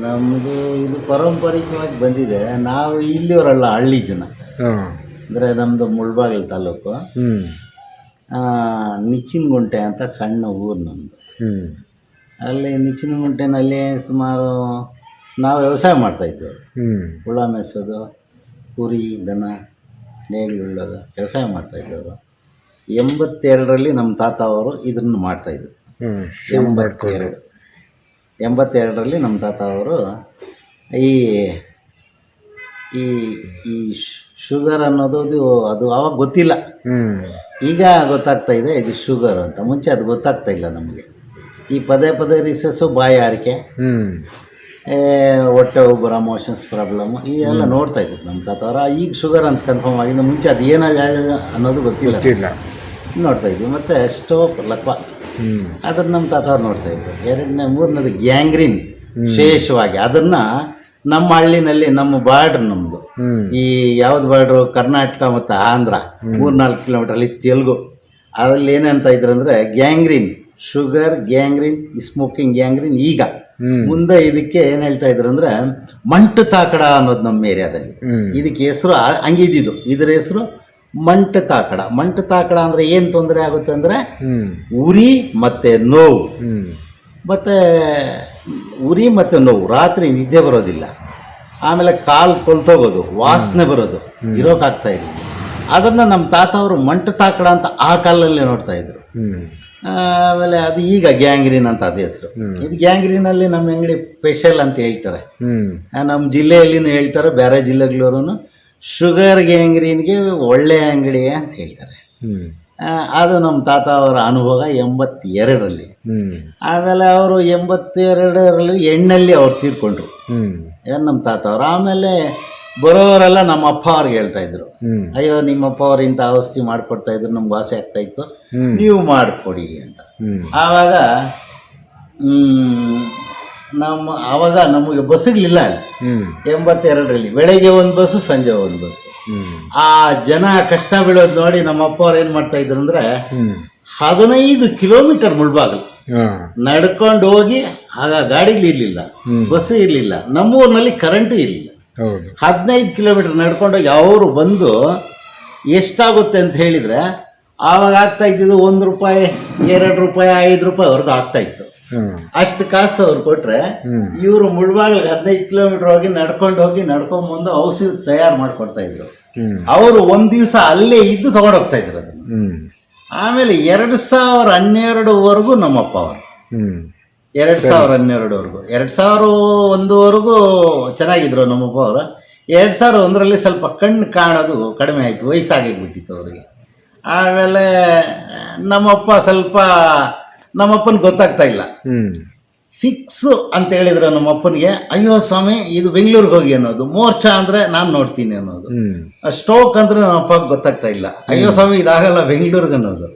ನಮ್ಮದು ಇದು ಪಾರಂಪರಿಕವಾಗಿ ಬಂದಿದೆ. ನಾವು ಇಲ್ಲಿಯವರಲ್ಲ, ಹಳ್ಳಿ ಜನ. ಹಾಂ. ಅಂದರೆ ನಮ್ಮದು ಮುಳಬಾಗಿಲು ತಾಲೂಕು. ಹ್ಞೂ. ನಿಚ್ಚಿನಗುಂಟೆ ಅಂತ ಸಣ್ಣ ಊರು ನಮ್ಮದು. ಹ್ಞೂ. ಅಲ್ಲಿ ನಿಚ್ಚಿನಗುಂಟೆನಲ್ಲಿ ಸುಮಾರು ನಾವು ವ್ಯವಸಾಯ ಮಾಡ್ತಾಯಿದ್ದೆವು. ಹ್ಞೂ. ಹುಳ ಮೆಸೋದು, ಕುರಿ ದನ ನೇಗಿಲುಳ್ಳೋದು ವ್ಯವಸಾಯ ಮಾಡ್ತಾಯಿದ್ದವರು. 82ರಲ್ಲಿ ನಮ್ಮ ತಾತ ಅವರು ಇದನ್ನು ಮಾಡ್ತಾಯಿದ್ರು. 82ರಲ್ಲಿ ನಮ್ಮ ತಾತ ಅವರು ಈ ಈ ಈ ಶುಗರ್ ಅನ್ನೋದು ಅದು ಆವಾಗ ಗೊತ್ತಿಲ್ಲ. ಈಗ ಗೊತ್ತಾಗ್ತಾ ಇದೆ ಇದು ಶುಗರ್ ಅಂತ. ಮುಂಚೆ ಅದು ಗೊತ್ತಾಗ್ತಾ ಇಲ್ಲ ನಮಗೆ. ಈ ಪದೇ ಪದೇ ರಿಸಸ್ಸು, ಬಾಯಾರಿಕೆ, ಹೊಟ್ಟೆ ಉಬ್ಬರ, ಮೋಷನ್ಸ್ ಪ್ರಾಬ್ಲಮ್ಮು ಇದೆಲ್ಲ ನೋಡ್ತಾ ಇದ್ರು ನಮ್ಮ ತಾತ ಅವರು. ಈಗ ಶುಗರ್ ಅಂತ ಕನ್ಫರ್ಮ್ ಆಗಿದೆ. ಮುಂಚೆ ಅದು ಏನಾಗಿದೆ ಅನ್ನೋದು ಗೊತ್ತಿಲ್ಲ, ನೋಡ್ತಾ ಇದ್ವಿ. ಮತ್ತು ಸ್ಟೋಕ್ ಲಕ್ವ ಅದನ್ನು ನಮ್ಮ ತಾತ ಅವ್ರು ನೋಡ್ತಾ ಇದ್ರು. ಮೂರನೇದು ಗ್ಯಾಂಗ್ರೀನ್ ವಿಶೇಷವಾಗಿ. ಅದನ್ನು ನಮ್ಮ ಹಳ್ಳಿನಲ್ಲಿ, ನಮ್ಮ ಬಾರ್ಡ್ರ್ ನಮ್ಮದು ಈ ಯಾವ್ದು ಬಾರ್ಡ್ರು, ಕರ್ನಾಟಕ ಮತ್ತು ಆಂಧ್ರ 3-4 ಕಿಲೋಮೀಟ್ರಲ್ಲಿ ತೆಲುಗು. ಅದರಲ್ಲಿ ಏನಂತ ಇದ್ರು ಅಂದರೆ gangrene, sugar, gangrene, smoking gangrene. ಈಗ ಮುಂದೆ ಇದಕ್ಕೆ ಏನು ಹೇಳ್ತಾ ಇದ್ರು ಅಂದರೆ ಮಂಟು ತಾಕಡ ಅನ್ನೋದು ನಮ್ಮ ಏರಿಯಾದಲ್ಲಿ. ಇದಕ್ಕೆ ಹೆಸರು ಹಂಗಿದ್ದು, ಇದರ ಹೆಸರು ಮಂಟು ತಾಕಡ. ಮಂಟು ತಾಕಡ ಅಂದರೆ ಏನು ತೊಂದರೆ ಆಗುತ್ತೆ ಅಂದರೆ ಉರಿ ಮತ್ತು ನೋವು, ಉರಿ ಮತ್ತು ನೋವು, ರಾತ್ರಿ ನಿದ್ದೆ ಬರೋದಿಲ್ಲ, ಆಮೇಲೆ ಕಾಲು ಕೊಲ್ತೋಗೋದು, ವಾಸನೆ ಬರೋದು, ಇರೋಕ್ಕಾಗ್ತಾ ಇರಲಿಲ್ಲ. ಅದನ್ನು ನಮ್ಮ ತಾತ ಅವರು ಮಂಟು ತಾಕಡ ಅಂತ ಆ ಕಾಲಲ್ಲಿ ನೋಡ್ತಾ ಇದ್ರು. ಆಮೇಲೆ ಅದು ಈಗ ಗ್ಯಾಂಗ್ರೀನ್ ಅಂತ ಅದು ಹೆಸರು. ಇದು ಗ್ಯಾಂಗ್ರೀನಲ್ಲಿ ನಮ್ಮ ಅಂಗಡಿ ಸ್ಪೆಷಲ್ ಅಂತ ಹೇಳ್ತಾರೆ. ನಮ್ಮ ಜಿಲ್ಲೆಯಲ್ಲಿನೂ ಹೇಳ್ತಾರೆ, ಬೇರೆ ಜಿಲ್ಲೆಗಳವರು ಶುಗರ್ ಗ್ಯಾಂಗ್ರೀನ್ಗೆ ಒಳ್ಳೆಯ ಅಂಗಡಿ ಅಂತ ಹೇಳ್ತಾರೆ. ಅದು ನಮ್ಮ ತಾತ ಅವರ ಅನುಭವ 82ರಲ್ಲಿ. ಆಮೇಲೆ ಅವರು 82ರಲ್ಲಿ ಎಣ್ಣಲ್ಲಿ ಅವ್ರು ತೀರ್ಕೊಂಡ್ರು, ಏನು ನಮ್ಮ ತಾತ ಅವರು. ಆಮೇಲೆ ಬರೋವರೆಲ್ಲ ನಮ್ಮ ಅಪ್ಪ ಅವ್ರಿಗೆ ಹೇಳ್ತಾ ಇದ್ರು, ಅಯ್ಯೋ ನಿಮ್ಮಪ್ಪ ಅವ್ರು ಇಂಥ ಔಷಧಿ ಮಾಡಿಕೊಡ್ತಾ ಇದ್ರು, ನಮ್ಗೆ ವಾಸಿ ಆಗ್ತಾ ಇತ್ತು, ನೀವು ಮಾಡಿಕೊಡಿ ಅಂತ. ಆವಾಗ ಆವಾಗ ನಮಗೆ ಬಸ್ಸುಗಳಿಲ್ಲ ಅಲ್ಲಿ 82ರಲ್ಲಿ. ಬೆಳಗ್ಗೆ ಒಂದು ಬಸ್ಸು, ಸಂಜೆ ಒಂದು ಬಸ್ಸು. ಆ ಜನ ಕಷ್ಟ ಬೀಳೋದು ನೋಡಿ ನಮ್ಮ ಅಪ್ಪ ಅವ್ರು ಏನು ಮಾಡ್ತಾ ಇದ್ರು ಅಂದರೆ 15 ಕಿಲೋಮೀಟರ್ ಮುಳ್ಬಾಗಲು ನಡ್ಕೊಂಡು ಹೋಗಿ. ಆಗ ಗಾಡಿಗಳಿರಲಿಲ್ಲ, ಬಸ್ಸು ಇರಲಿಲ್ಲ, ನಮ್ಮೂರಿನಲ್ಲಿ ಕರೆಂಟು ಇರಲಿಲ್ಲ. 15 ಕಿಲೋಮೀಟರ್ ನಡ್ಕೊಂಡೋಗಿ ಅವರು ಬಂದು ಎಷ್ಟಾಗುತ್ತೆ ಅಂತ ಹೇಳಿದರೆ ಆವಾಗ ಆಗ್ತಾ ಇದ್ದಿದ್ದು 1 ರೂಪಾಯಿ, 2 ರೂಪಾಯಿ, 5 ರೂಪಾಯಿವರೆಗೂ ಆಗ್ತಾ ಇತ್ತು. ಅಷ್ಟು ಕಾಸು ಅವ್ರು ಕೊಟ್ರೆ ಇವರು ಮುಳ್ಬಾಗಿಲಿಗೆ 15 ಕಿಲೋಮೀಟರ್ ಹೋಗಿ ನಡ್ಕೊಂಡ್ಬಂದು ಔಷಧಿ ತಯಾರು ಮಾಡಿಕೊಡ್ತಾ ಇದ್ರು. ಅವರು ಒಂದು ದಿವಸ ಅಲ್ಲೇ ಇದ್ದು ತಗೊಂಡೋಗ್ತಾ ಇದ್ರು ಅದನ್ನು. ಆಮೇಲೆ 2012ವರೆಗೂ ನಮ್ಮಪ್ಪ ಅವರು 2012ವರೆಗೂ 2001ವರೆಗೂ ಚೆನ್ನಾಗಿದ್ರು ನಮ್ಮಪ್ಪ ಅವರು. 2001ರಲ್ಲಿ ಸ್ವಲ್ಪ ಕಣ್ಣು ಕಾಣೋದು ಕಡಿಮೆ ಆಯಿತು, ವಯಸ್ಸಾಗಿಬಿಟ್ಟಿತ್ತು ಅವರಿಗೆ. ಆಮೇಲೆ ನಮ್ಮಪ್ಪನಿಗೆ ಗೊತ್ತಾಗ್ತಾ ಇಲ್ಲ. ಫಿಕ್ಸು ಅಂತ ಹೇಳಿದ್ರು ನಮ್ಮಪ್ಪನಿಗೆ, ಅಯ್ಯೋ ಸ್ವಾಮಿ ಇದು ಬೆಂಗಳೂರಿಗೆ ಹೋಗಿ ಅನ್ನೋದು, ಮೋರ್ಚಾ ಅಂದರೆ ನಾನು ನೋಡ್ತೀನಿ ಅನ್ನೋದು, ಸ್ಟೋಕ್ ಅಂದರೆ ನಮ್ಮಪ್ಪಗೆ ಗೊತ್ತಾಗ್ತಾ ಇಲ್ಲ, ಅಯ್ಯೋ ಸ್ವಾಮಿ ಇದಾಗಲ್ಲ ಬೆಂಗಳೂರಿಗೆ ಅನ್ನೋದು,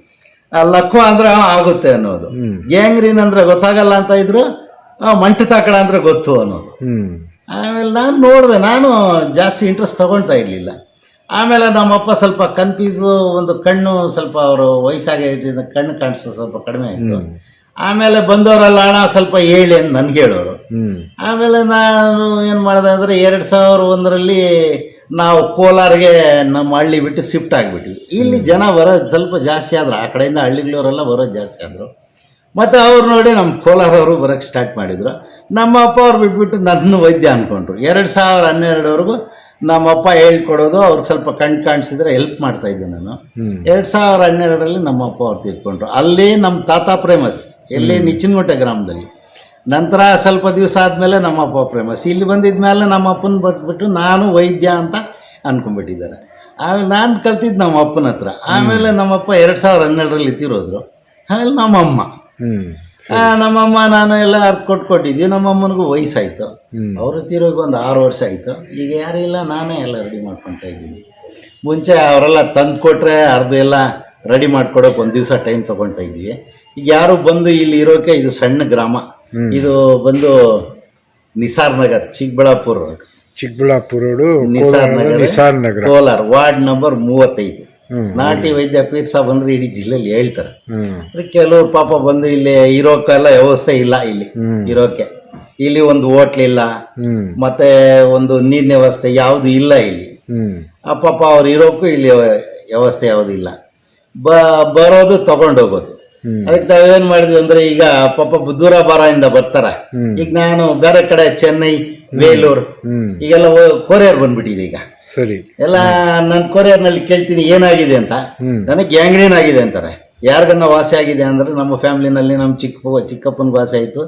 ಲಕ್ವ ಅಂದರೆ ಆಗುತ್ತೆ ಅನ್ನೋದು, ಗ್ಯಾಂಗ್ರೀನ್ ಅಂದರೆ ಗೊತ್ತಾಗಲ್ಲ ಅಂತ ಇದ್ರು, ಮಂಟು ತಾಕಡ ಅಂದರೆ ಗೊತ್ತು ಅನ್ನೋದು. ಆಮೇಲೆ ನಾನು ನೋಡಿದೆ, ನಾನು ಜಾಸ್ತಿ ಇಂಟ್ರೆಸ್ಟ್ ತೊಗೊಳ್ತಾ ಇರಲಿಲ್ಲ. ಆಮೇಲೆ ನಮ್ಮಪ್ಪ ಸ್ವಲ್ಪ ಕನ್ಫ್ಯೂಸು, ಒಂದು ಕಣ್ಣು ಸ್ವಲ್ಪ ಅವರು ವಯಸ್ಸಾಗಿ ಕಣ್ಣು ಕಾಣಿಸೋದು ಸ್ವಲ್ಪ ಕಡಿಮೆ ಆಯಿತು. ಆಮೇಲೆ ಬಂದವರೆಲ್ಲ ಹಣ ಸ್ವಲ್ಪ ಹೇಳಿ ಅಂತ ನನಗೆ ಹೇಳೋರು. ಆಮೇಲೆ ನಾನು ಏನು ಮಾಡಿದೆ ಅಂದರೆ 2001ರಲ್ಲಿ ನಾವು ಕೋಲಾರಿಗೆ ನಮ್ಮ ಹಳ್ಳಿ ಬಿಟ್ಟು ಶಿಫ್ಟ್ ಆಗಿಬಿಟ್ವಿ. ಇಲ್ಲಿ ಜನ ಬರೋದು ಸ್ವಲ್ಪ ಜಾಸ್ತಿ ಆದರು, ಆ ಕಡೆಯಿಂದ ಹಳ್ಳಿಗಳವರೆಲ್ಲ ಬರೋದು ಜಾಸ್ತಿ ಆದರು. ಮತ್ತು ಅವ್ರು ನೋಡಿ ನಮ್ಮ ಕೋಲಾರವರು ಬರೋಕ್ಕೆ ಸ್ಟಾರ್ಟ್ ಮಾಡಿದರು. ನಮ್ಮ ಅಪ್ಪ ಅವ್ರು ಬಿಟ್ಬಿಟ್ಟು ನನ್ನ ವೈದ್ಯ ಅಂದ್ಕೊಂಡ್ರು. 2012ವರೆಗೂ ನಮ್ಮಪ್ಪ ಹೇಳ್ಕೊಡೋದು, ಅವ್ರಿಗೆ ಸ್ವಲ್ಪ ಕಣ್ಣು ಕಾಣಿಸಿದ್ರೆ ಹೆಲ್ಪ್ ಮಾಡ್ತಾಯಿದ್ದೆ ನಾನು. 2012ರಲ್ಲಿ ನಮ್ಮಪ್ಪ ಅವ್ರು ತೀರ್ಕೊಂಡ್ರು. ಅಲ್ಲಿ ನಮ್ಮ ತಾತ ಫೇಮಸ್, ಎಲ್ಲಿ ನಿಚ್ಚಿನಗುಂಟೆ ಗ್ರಾಮದಲ್ಲಿ. ನಂತರ ಸ್ವಲ್ಪ ದಿವಸ ಆದಮೇಲೆ ನಮ್ಮಪ್ಪ ಫೇಮಸ್. ಇಲ್ಲಿ ಬಂದಿದ್ದ ಮೇಲೆ ನಮ್ಮಪ್ಪನ ಬಿಟ್ಬಿಟ್ಟು ನಾನು ವೈದ್ಯ ಅಂತ ಅಂದ್ಕೊಂಡ್ಬಿಟ್ಟಿದ್ದಾರೆ. ಆಮೇಲೆ ನಾನು ಕಲ್ತಿದ್ದು ನಮ್ಮ ಅಪ್ಪನ ಹತ್ರ. ಆಮೇಲೆ ನಮ್ಮಪ್ಪ 2012ರಲ್ಲಿ ತೀರೋದ್ರು. ಆಮೇಲೆ ನಮ್ಮಮ್ಮ ನಾನು ಎಲ್ಲ ಅರ್ಥ ಕೊಟ್ಟಿದ್ವಿ. ನಮ್ಮಮ್ಮನಿಗೂ ವಯಸ್ಸಾಯಿತು, ಅವರು ತೀರೋಗಿ ಒಂದು 6 ವರ್ಷ ಆಯಿತು. ಈಗ ಯಾರೂ ಇಲ್ಲ, ನಾನೇ ಎಲ್ಲ ರೆಡಿ ಮಾಡ್ಕೊತಾ ಇದ್ದೀನಿ. ಮುಂಚೆ ಅವರೆಲ್ಲ ತಂದು ಕೊಟ್ಟರೆ ಅರ್ಧ ಎಲ್ಲ ರೆಡಿ ಮಾಡ್ಕೊಡೋಕೆ ಒಂದು ದಿವಸ ಟೈಮ್ ತೊಗೊಳ್ತಾ ಇದ್ವಿ. ಈಗ ಯಾರು ಬಂದು ಇಲ್ಲಿ ಇರೋಕೆ, ಇದು ಸಣ್ಣ ಗ್ರಾಮ, ಇದು ಬಂದು ನಿಸಾರ್ ನಗರ್, ಚಿಕ್ಕಬಳ್ಳಾಪುರ ರೋಡು, ನಿಸಾರ್ ನಗರ, ಕೋಲಾರ, ವಾರ್ಡ್ ನಂಬರ್ 35. ನಾಟಿ ವೈದ್ಯ ಪೀರ್ ಸಾಬ್ ಅಂದ್ರೆ ಇಡೀ ಜಿಲ್ಲೆಯಲ್ಲಿ ಹೇಳ್ತಾರೆ. ಕೆಲವರು ಪಾಪ ಬಂದು ಇಲ್ಲಿ ಇರೋಕೆಲ್ಲ ವ್ಯವಸ್ಥೆ ಇಲ್ಲ, ಇಲ್ಲಿ ಇರೋಕೆ ಇಲ್ಲಿ ಒಂದು ಹೋಟ್ಲ್ ಇಲ್ಲ, ಮತ್ತೆ ಒಂದು ನೀರಿನ ವ್ಯವಸ್ಥೆ ಯಾವುದು ಇಲ್ಲ ಇಲ್ಲಿ. ಪಾಪ ಅವ್ರು ಇರೋಕ್ಕೂ ಇಲ್ಲಿ ವ್ಯವಸ್ಥೆ ಯಾವುದು ಇಲ್ಲ. ಬರೋದು ತಗೊಂಡೋಗೋದು. ಅದಕ್ಕೆ ನಾವೇನ್ ಮಾಡಿದ್ವಿ ಅಂದ್ರೆ, ಈಗ ಪಾಪ ದೂರ ಬಾರದಿಂದ ಬರ್ತಾರೆ. ಈಗ ನಾನು ಬೇರೆ ಕಡೆ ಚೆನ್ನೈ, ಬೇಲೂರು ಈಗೆಲ್ಲ ಕೊರಿಯರ್ ಬಂದ್ಬಿಟ್ಟಿದೆ. ಈಗ ಸರಿ ಎಲ್ಲ ನಾನು ಕೊರಿಯರ್ನಲ್ಲಿ ಕೇಳ್ತೀನಿ ಏನಾಗಿದೆ ಅಂತ. ನನಗೆ ಗ್ಯಾಂಗ್ರೀನ್ ಆಗಿದೆ ಅಂತಾರೆ. ಯಾರಿಗನ್ನ ವಾಸಿ ಆಗಿದೆ ಅಂದ್ರೆ ನಮ್ಮ ಫ್ಯಾಮಿಲಿನಲ್ಲಿ ನಮ್ಮ ಚಿಕ್ಕಪ್ಪನಿಗೆ ವಾಸಿ ಆಯಿತು,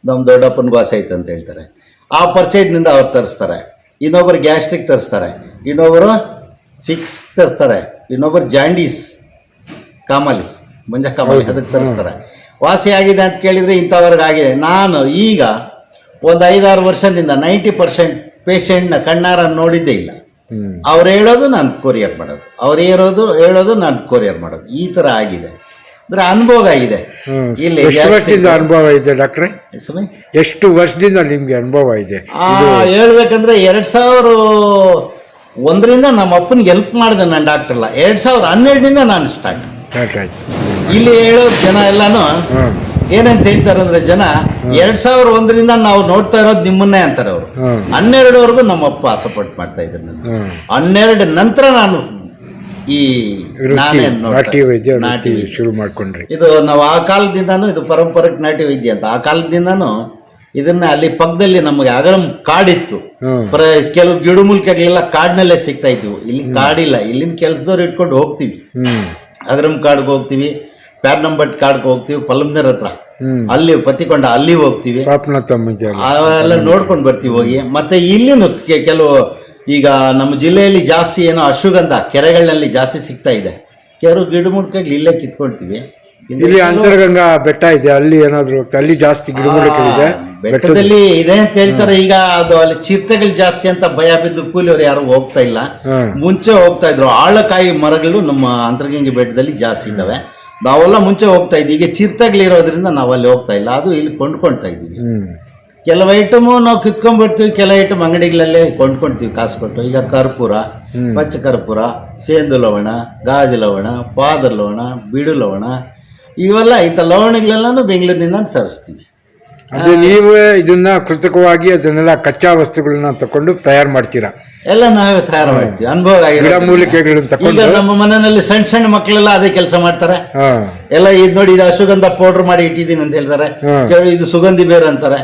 ನಮ್ಮ ದೊಡ್ಡಪ್ಪನಿಗೆ ವಾಸಿ ಆಯ್ತು ಅಂತ ಹೇಳ್ತಾರೆ. ಆ ಪರಿಚಯದಿಂದ ಅವ್ರು ತರಿಸ್ತಾರೆ. ಇನ್ನೊಬ್ಬರು ಗ್ಯಾಸ್ಟ್ರಿಕ್ ತರಿಸ್ತಾರೆ, ಇನ್ನೊಬ್ಬರು ಫಿಕ್ಸ್ ತರಿಸ್ತಾರೆ, ಇನ್ನೊಬ್ಬರು ಜಾಂಡೀಸ್ ಕಾಮಾಲಿ ಮಂಜ ಕಾಮಾಲಿ ಅದಕ್ಕೆ ತರಿಸ್ತಾರೆ. ವಾಸಿ ಆಗಿದೆ ಅಂತ ಕೇಳಿದರೆ ಇಂಥವ್ರಿಗೆ ಆಗಿದೆ. ನಾನು ಈಗ ಒಂದು 5-6 ವರ್ಷದಿಂದ 90% ಪೇಷಂಟ್ನ ಕಣ್ಣಾರ ನೋಡಿದ್ದೇ ಇಲ್ಲ. ಅವ್ರು ಹೇಳೋದು ನಾನು ಕೊರಿಯರ್ ಮಾಡೋದು, ಅವ್ರು ಹೇಳೋದು ನಾನು ಕೊರಿಯರ್ ಮಾಡೋದು, ಈ ಥರ ಆಗಿದೆ. ಅಂದ್ರೆ ಅನುಭವ ಆಗಿದೆ. ಇಲ್ಲಿ ಅನುಭವ ಇದೆ ಡಾಕ್ಟ್ರೆ? ಎಷ್ಟು ವರ್ಷದಿಂದ ನಿಮ್ಗೆ ಅನುಭವ ಇದೆ? ಹೇಳ್ಬೇಕಂದ್ರೆ 2001ರಿಂದ ನಮ್ಮ ಅಪ್ಪನಿಗೆ ಹೆಲ್ಪ್ ಮಾಡಿದೆ ನಾನು ಡಾಕ್ಟರ್ ಎಲ್ಲ. 2012ರಿಂದ ನಾನು ಸ್ಟಾರ್ಟ್. ಇಲ್ಲಿ ಹೇಳೋದು ಜನ ಎಲ್ಲಾನು ಏನಂತ ಹೇಳ್ತಾರೆ ಅಂದ್ರೆ, ಜನ 2001ರಿಂದ ನಾವು ನೋಡ್ತಾ ಇರೋದು ನಿಮ್ಮನ್ನೇ ಅಂತಾರೆ ಅವರು. 12ವರೆಗೂ ನಮ್ಮ ಅಪ್ಪ ಸಪೋರ್ಟ್ ಮಾಡ್ತಾ ಇದ್ರು ನನ್ನ. 12 ನಂತರ ನಾನು ಈ ನಾನೇ ನಾಟಿ ವೈದ್ಯ ಶುರು ಮಾಡ್ಕೊಂಡ್ರಿ. ಇದು ನಾವು ಆ ಕಾಲದಿಂದಾನು ಇದು ಪಾರಂಪರಿಕ ನಾಟಿ ವೈದ್ಯ ಅಂತ. ಆ ಕಾಲದಿಂದಾನು ಇದನ್ನ ಅಲ್ಲಿ ಪಕ್ಕದಲ್ಲಿ ನಮಗೆ ಅಗರಂ ಕಾಡಿತ್ತು. ಕೆಲವು ಗಿಡಮೂಲಿಕೆಗಳೆಲ್ಲ ಕಾಡಿನಲ್ಲೇ ಸಿಗ್ತಾ ಇದ್ವು. ಇಲ್ಲಿ ಕಾಡಿಲ್ಲ. ಇಲ್ಲಿನ ಕೆಲಸದವ್ರು ಇಟ್ಕೊಂಡು ಹೋಗ್ತೀವಿ, ಅಗರಂ ಕಾಡ್ಗೆ ಹೋಗ್ತೀವಿ, ಪ್ಯಾರ್ನಂಬಟ್ ಕಾಡ್ಗೆ ಹೋಗ್ತೀವಿ, ಪಲ್ಲಂನರ್ ಹತ್ರ ಅಲ್ಲಿ ಪತ್ತಿಕೊಂಡ ಅಲ್ಲಿ ಹೋಗ್ತೀವಿ, ಅವೆಲ್ಲ ನೋಡ್ಕೊಂಡು ಬರ್ತೀವಿ ಹೋಗಿ. ಮತ್ತೆ ಇಲ್ಲಿನ ಕೆಲವು ಈಗ ನಮ್ಮ ಜಿಲ್ಲೆಯಲ್ಲಿ ಜಾಸ್ತಿ ಏನೋ ಅಶ್ವಗಂಧ ಕೆರೆಗಳಲ್ಲಿ ಜಾಸ್ತಿ ಸಿಗ್ತಾ ಇದೆ. ಕೆಲವು ಗಿಡಮೂಲಿಕೆಗಳು ಇಲ್ಲೇ ಕಿತ್ಕೊಳ್ತೀವಿ. ಇಲ್ಲಿ ಅಂತರಗಂಗಾ ಬೆಟ್ಟ ಇದೆ, ಅಲ್ಲಿ ಏನಾದ್ರು ಅಲ್ಲಿ ಜಾಸ್ತಿ ಗಿಡಮೂಲಿಕೆಗಳಿದೆ. ಬೆಟ್ಟದಲ್ಲಿ ಇದೆ ಅಂತ ಹೇಳ್ತಾರೆ. ಈಗ ಅದು ಅಲ್ಲಿ ಚಿರತೆಗಳು ಜಾಸ್ತಿ ಅಂತ ಭಯ ಬಿದ್ದು ಕೂಲಿಯವರು ಯಾರು ಹೋಗ್ತಾ ಇಲ್ಲ. ಮುಂಚೆ ಹೋಗ್ತಾ ಇದ್ರು. ಆಳಕಾಯಿ ಮರಗಳು ನಮ್ಮ ಅಂತರಗಂಗೆ ಬೆಟ್ಟದಲ್ಲಿ ಜಾಸ್ತಿ ಇದ್ದಾವೆ. ನಾವೆಲ್ಲ ಮುಂಚೆ ಹೋಗ್ತಾ ಇದ್ವಿ. ಈಗ ಚಿರತೆಗಳಿರೋದ್ರಿಂದ ನಾವು ಅಲ್ಲಿ ಹೋಗ್ತಾ ಇಲ್ಲ. ಅದು ಇಲ್ಲಿ ಕೊಂಡ್ಕೊಳ್ತಾ ಇದ್ವಿ. ಕೆಲವು ಐಟಮು ನಾವು ಕಿತ್ಕೊಂಡ್ಬಿಡ್ತೀವಿ, ಕೆಲವು ಐಟಮ್ ಅಂಗಡಿಗಳಲ್ಲೇ ಕೊಂಡ್ಕೊಳ್ತೀವಿ ಕಾಸು ಕೊಟ್ಟು. ಈಗ ಕರ್ಪೂರ, ಪಚ್ಚ ಕರ್ಪೂರ, ಸೇಂದು ಲವಣ, ಗಾಜು ಲವಣ, ಪಾದರ್ ಲವಣ, ಬಿಡು ಲವಣ, ಇವೆಲ್ಲ ಇಂಥ ಲವಣಗಳೆಲ್ಲನೂ ಬೆಂಗಳೂರಿನಿಂದ ತರಿಸ್ತೀವಿ. ಅದೇ ನೀವೇ ಇದನ್ನ ಕೃತಕವಾಗಿ ಅದನ್ನೆಲ್ಲ ಕಚ್ಚಾ ವಸ್ತುಗಳನ್ನ ತಕೊಂಡು ತಯಾರು ಮಾಡ್ತೀರಾ? ಎಲ್ಲ ನಾವೇ ತಯಾರು ಮಾಡ್ತೀವಿ. ಅನುಭವ ಈಗ ನಮ್ಮ ಮನೆಯಲ್ಲಿ ಸಣ್ಣ ಸಣ್ಣ ಮಕ್ಕಳೆಲ್ಲ ಅದೇ ಕೆಲಸ ಮಾಡ್ತಾರೆ. ಎಲ್ಲ ಇದು ನೋಡಿ, ಇದು ಅಶ್ವಗಂಧ ಪೌಡರ್ ಮಾಡಿ ಇಟ್ಟಿದ್ದೀನಿ ಅಂತ ಹೇಳ್ತಾರೆ. ಇದು ಸುಗಂಧಿ ಬೇರೆ ಅಂತಾರೆ.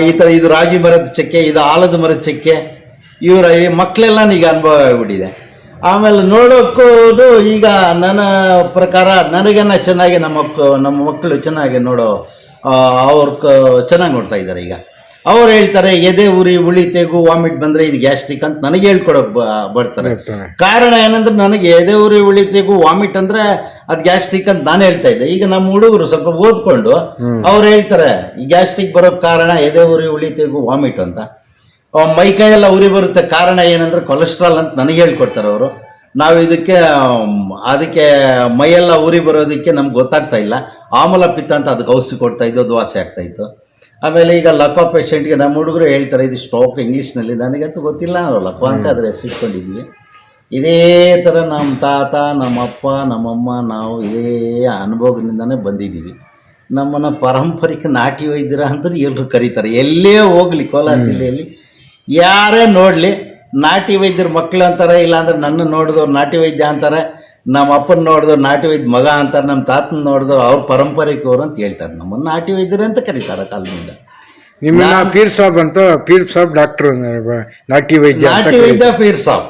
ಈ ತರ ಇದು ರಾಗಿ ಮರದ ಚಕ್ಕೆ, ಇದು ಆಲದ ಮರದ ಚಕ್ಕೆ. ಇವರ ಮಕ್ಕಳೆಲ್ಲ ಈಗ ಅನುಭವ ಆಗ್ಬಿಟ್ಟಿದೆ. ಆಮೇಲೆ ನೋಡೋಕ್ಕೂ ಈಗ ನನ್ನ ಪ್ರಕಾರ ನನಗನ್ನ ಚೆನ್ನಾಗಿ ನಮ್ಮ ಮಕ್ಕಳು ಚೆನ್ನಾಗಿ ನೋಡೋ ಅವ್ರು ಚೆನ್ನಾಗಿ ನೋಡ್ತಾ ಇದ್ದಾರೆ. ಈಗ ಅವ್ರು ಹೇಳ್ತಾರೆ ಎದೆ ಉರಿ, ಉಳಿ ತೆಗು, ವಾಮಿಟ್ ಬಂದ್ರೆ ಇದು ಗ್ಯಾಸ್ಟ್ರಿಕ್ ಅಂತ ನನಗೆ ಹೇಳ್ಕೊಡಕ್ ಬರ್ತಾರೆ. ಕಾರಣ ಏನಂದ್ರೆ, ನನಗೆ ಎದೆ ಉರಿ, ಉಳಿ ತೆಗು, ವಾಮಿಟ್ ಅಂದ್ರೆ ಅದು ಗ್ಯಾಸ್ಟ್ರಿಕ್ ಅಂತ ನಾನು ಹೇಳ್ತಾ ಇದ್ದೆ. ಈಗ ನಮ್ಮ ಹುಡುಗರು ಸ್ವಲ್ಪ ಓದ್ಕೊಂಡು ಅವ್ರು ಹೇಳ್ತಾರೆ ಈ ಗ್ಯಾಸ್ಟ್ರಿಕ್ ಬರೋಕ್ ಕಾರಣ ಎದೆ ಉರಿ, ಉಳಿ ತೆಗು, ವಾಮಿಟ್ ಅಂತ. ಮೈಕೈಯೆಲ್ಲ ಉರಿ ಬರುತ್ತೆ, ಕಾರಣ ಏನಂದ್ರೆ ಕೊಲೆಸ್ಟ್ರಾಲ್ ಅಂತ ನನಗೆ ಹೇಳ್ಕೊಡ್ತಾರೆ ಅವರು. ನಾವು ಅದಕ್ಕೆ ಮೈಯೆಲ್ಲ ಉರಿ ಬರೋದಕ್ಕೆ ನಮ್ಗೆ ಗೊತ್ತಾಗ್ತಾ ಇಲ್ಲ. ಆಮಲ ಪಿತ್ತ ಅಂತ ಅದಕ್ಕೆ ಔಷಧಿ ಕೊಡ್ತಾ ಇದ್ದು, ಅದು ವಾಸಿ ಆಗ್ತಾ ಇತ್ತು. ಆಮೇಲೆ ಈಗ ಲಕ್ವ ಪೇಷಂಟ್ಗೆ ನಮ್ಮ ಹುಡುಗರು ಹೇಳ್ತಾರೆ ಇದು ಸ್ಟ್ರೋಕ್ ಇಂಗ್ಲೀಷ್ನಲ್ಲಿ. ನನಗಂತೂ ಗೊತ್ತಿಲ್ಲ, ನಾವು ಲಕ್ವ ಅಂತ ಅದ್ರ ಹೆಸರಿಟ್ಕೊಂಡಿದ್ವಿ. ಇದೇ ಥರ ನಮ್ಮ ತಾತ, ನಮ್ಮಪ್ಪ, ನಮ್ಮಮ್ಮ ನಾವು ಇದೇ ಅನುಭವದಿಂದನೇ ಬಂದಿದ್ದೀವಿ. ನಮ್ಮನ್ನು ಪಾರಂಪರಿಕ ನಾಟಿ ವೈದ್ಯರ ಅಂತ ಎಲ್ಲರೂ ಕರೀತಾರೆ. ಎಲ್ಲೇ ಹೋಗಲಿ ಕೋಲಾರ ಜಿಲ್ಲೆಯಲ್ಲಿ ಯಾರೇ ನೋಡಲಿ ನಾಟಿ ವೈದ್ಯರ ಮಕ್ಕಳು ಅಂತಾರೆ, ಇಲ್ಲಾಂದ್ರೆ ನನ್ನ ನೋಡಿದವ್ರು ನಾಟಿ ವೈದ್ಯ ಅಂತಾರೆ, ನಮ್ಮ ಅಪ್ಪನ ನೋಡಿದವ್ರು ನಾಟಿ ವೈದ್ಯ ಮಗ ಅಂತಾರೆ, ನಮ್ಮ ತಾತನ ನೋಡಿದವ್ರು ಅವ್ರು ಪಾರಂಪರಿಕವ್ರು ಅಂತ ಹೇಳ್ತಾರೆ. ನಮ್ಮನ್ನು ನಾಟಿ ವೈದ್ಯರು ಅಂತ ಕರೀತಾರೆ ಕಾಲದಿಂದ. ನಿಮ್ಮನ್ನ ಪೀರ್ ಸಾಬ್ ಅಂತ, ಪೀರ್ ಸಾಬ್ ಡಾಕ್ಟರ್, ನಾಟಿ ವೈದ್ಯ, ನಾಟಿ ವೈದ್ಯ ಪೀರ್ ಸಾಬ್,